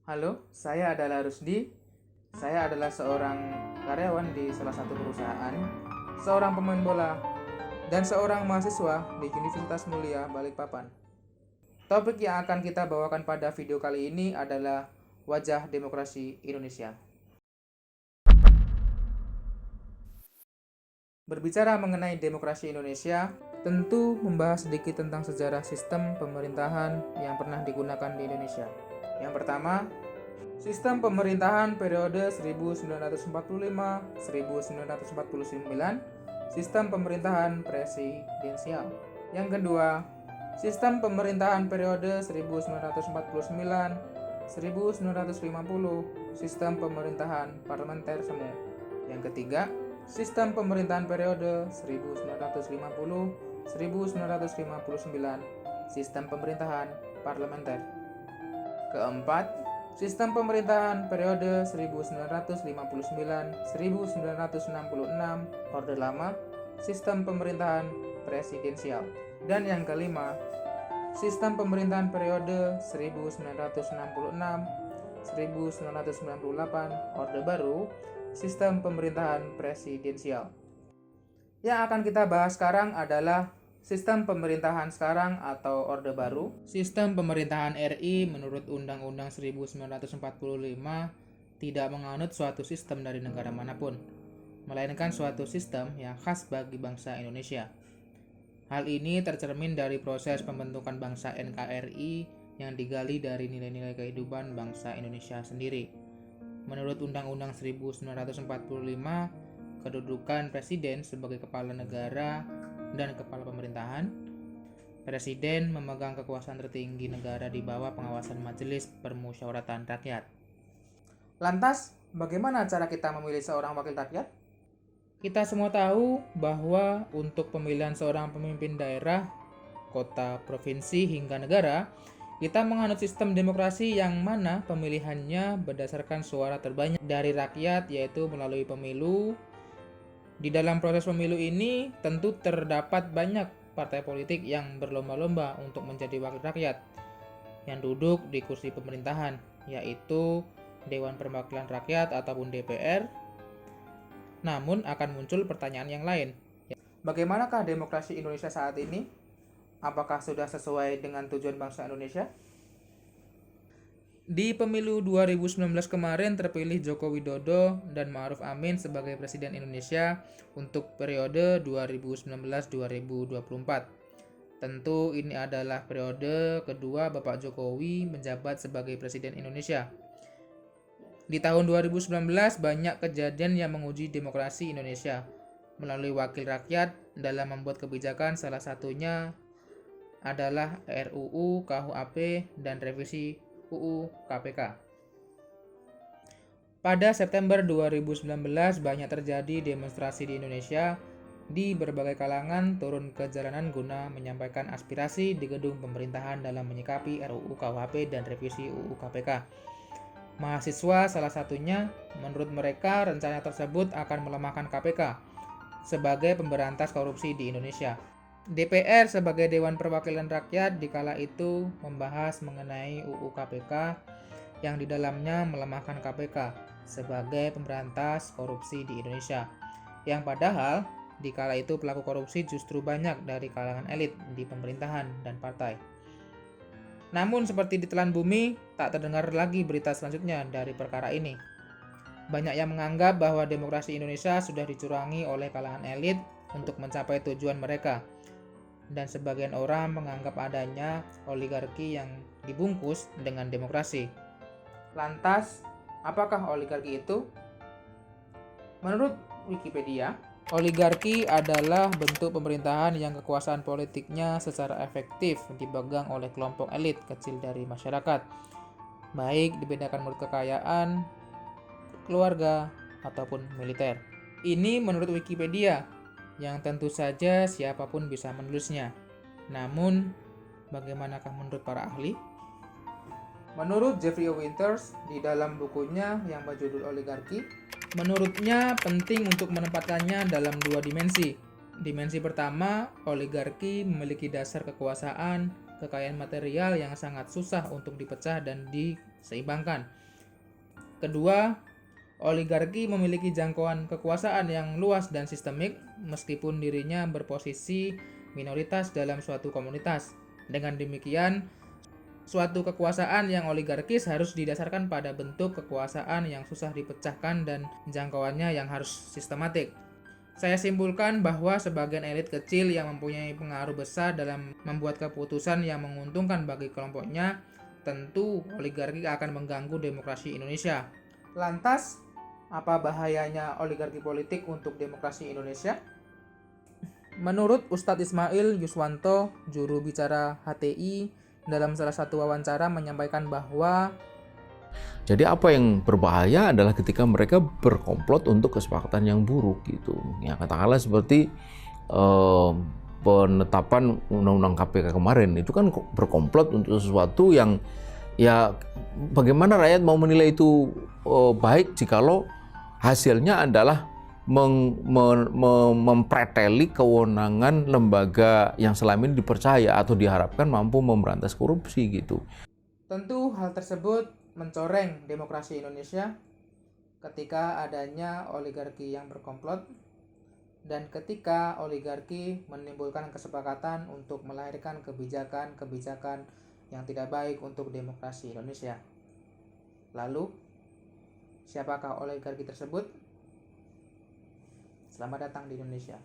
Halo, saya adalah Rusdi. Saya adalah seorang karyawan di salah satu perusahaan, seorang pemain bola, dan seorang mahasiswa di Universitas Mulia Balikpapan. Topik yang akan kita bawakan pada video kali ini adalah wajah demokrasi Indonesia. Berbicara mengenai demokrasi Indonesia, tentu membahas sedikit tentang sejarah sistem pemerintahan yang pernah digunakan di Indonesia. Yang pertama, sistem pemerintahan periode 1945-1949, sistem pemerintahan presidensial. Yang kedua, sistem pemerintahan periode 1949-1950, sistem pemerintahan parlementer semu. Yang ketiga, sistem pemerintahan periode 1950-1959, sistem pemerintahan parlementer. Keempat, sistem pemerintahan periode 1959-1966, Orde Lama, sistem pemerintahan presidensial. Dan yang kelima, sistem pemerintahan periode 1966-1998, Orde Baru, sistem pemerintahan presidensial. Yang akan kita bahas sekarang adalah sistem pemerintahan sekarang atau Orde Baru. Sistem pemerintahan RI menurut Undang-Undang 1945 tidak menganut suatu sistem dari negara manapun, melainkan suatu sistem yang khas bagi bangsa Indonesia. Hal ini tercermin dari proses pembentukan bangsa NKRI yang digali dari nilai-nilai kehidupan bangsa Indonesia sendiri. Menurut Undang-Undang 1945, kedudukan presiden sebagai kepala negara dan kepala pemerintahan, presiden memegang kekuasaan tertinggi negara di bawah pengawasan Majelis Permusyawaratan Rakyat. Lantas, bagaimana cara kita memilih seorang wakil rakyat? Kita semua tahu bahwa untuk pemilihan seorang pemimpin daerah, kota, provinsi, hingga negara, kita menganut sistem demokrasi yang mana pemilihannya berdasarkan suara terbanyak dari rakyat, yaitu melalui pemilu. Di dalam proses pemilu ini tentu terdapat banyak partai politik yang berlomba-lomba untuk menjadi wakil rakyat yang duduk di kursi pemerintahan, yaitu Dewan Perwakilan Rakyat ataupun DPR. Namun akan muncul pertanyaan yang lain. Bagaimanakah demokrasi Indonesia saat ini? Apakah sudah sesuai dengan tujuan bangsa Indonesia? Di pemilu 2019 kemarin terpilih Joko Widodo dan Ma'ruf Amin sebagai Presiden Indonesia untuk periode 2019-2024. Tentu ini adalah periode kedua Bapak Jokowi menjabat sebagai Presiden Indonesia. Di tahun 2019 banyak kejadian yang menguji demokrasi Indonesia melalui wakil rakyat dalam membuat kebijakan, salah satunya adalah RUU KUHP dan revisi UU KPK. Pada September 2019 banyak terjadi demonstrasi di Indonesia. Di berbagai kalangan turun ke jalanan guna menyampaikan aspirasi di gedung pemerintahan dalam menyikapi RUU KUHP dan revisi UU KPK. Mahasiswa salah satunya, menurut mereka rencana tersebut akan melemahkan KPK sebagai pemberantas korupsi di Indonesia. DPR sebagai Dewan Perwakilan Rakyat di kala itu membahas mengenai UU KPK yang di dalamnya melemahkan KPK sebagai pemberantas korupsi di Indonesia. Yang padahal di kala itu pelaku korupsi justru banyak dari kalangan elit di pemerintahan dan partai. Namun seperti ditelan bumi, tak terdengar lagi berita selanjutnya dari perkara ini. Banyak yang menganggap bahwa demokrasi Indonesia sudah dicurangi oleh kalangan elit untuk mencapai tujuan mereka. Dan sebagian orang menganggap adanya oligarki yang dibungkus dengan demokrasi. Lantas, apakah oligarki itu? Menurut Wikipedia, oligarki adalah bentuk pemerintahan yang kekuasaan politiknya secara efektif dipegang oleh kelompok elit kecil dari masyarakat, baik dibedakan menurut kekayaan, keluarga, ataupun militer. Ini menurut Wikipedia, yang tentu saja siapapun bisa menulisnya. Namun, bagaimanakah menurut para ahli? Menurut Jeffrey Winters di dalam bukunya yang berjudul Oligarki, menurutnya penting untuk menempatkannya dalam dua dimensi. Dimensi pertama, oligarki memiliki dasar kekuasaan kekayaan material yang sangat susah untuk dipecah dan diseimbangkan. Kedua, oligarki memiliki jangkauan kekuasaan yang luas dan sistemik meskipun dirinya berposisi minoritas dalam suatu komunitas. Dengan demikian, suatu kekuasaan yang oligarkis harus didasarkan pada bentuk kekuasaan yang susah dipecahkan dan jangkauannya yang harus sistematik. Saya simpulkan bahwa sebagian elit kecil yang mempunyai pengaruh besar dalam membuat keputusan yang menguntungkan bagi kelompoknya, tentu oligarki akan mengganggu demokrasi Indonesia. Lantas, apa bahayanya oligarki politik untuk demokrasi Indonesia? Menurut Ustadz Ismail Yuswanto, juru bicara HTI, dalam salah satu wawancara menyampaikan bahwa jadi apa yang berbahaya adalah ketika mereka berkomplot untuk kesepakatan yang buruk gitu. Ya katakanlah seperti penetapan undang-undang KPK kemarin itu kan berkomplot untuk sesuatu yang ya bagaimana rakyat mau menilai itu baik jikalau hasilnya adalah mempreteli kewenangan lembaga yang selama ini dipercaya atau diharapkan mampu memberantas korupsi gitu. Tentu hal tersebut mencoreng demokrasi Indonesia ketika adanya oligarki yang berkomplot dan ketika oligarki menimbulkan kesepakatan untuk melahirkan kebijakan-kebijakan yang tidak baik untuk demokrasi Indonesia. Lalu, siapakah oligarki tersebut? Selamat datang di Indonesia.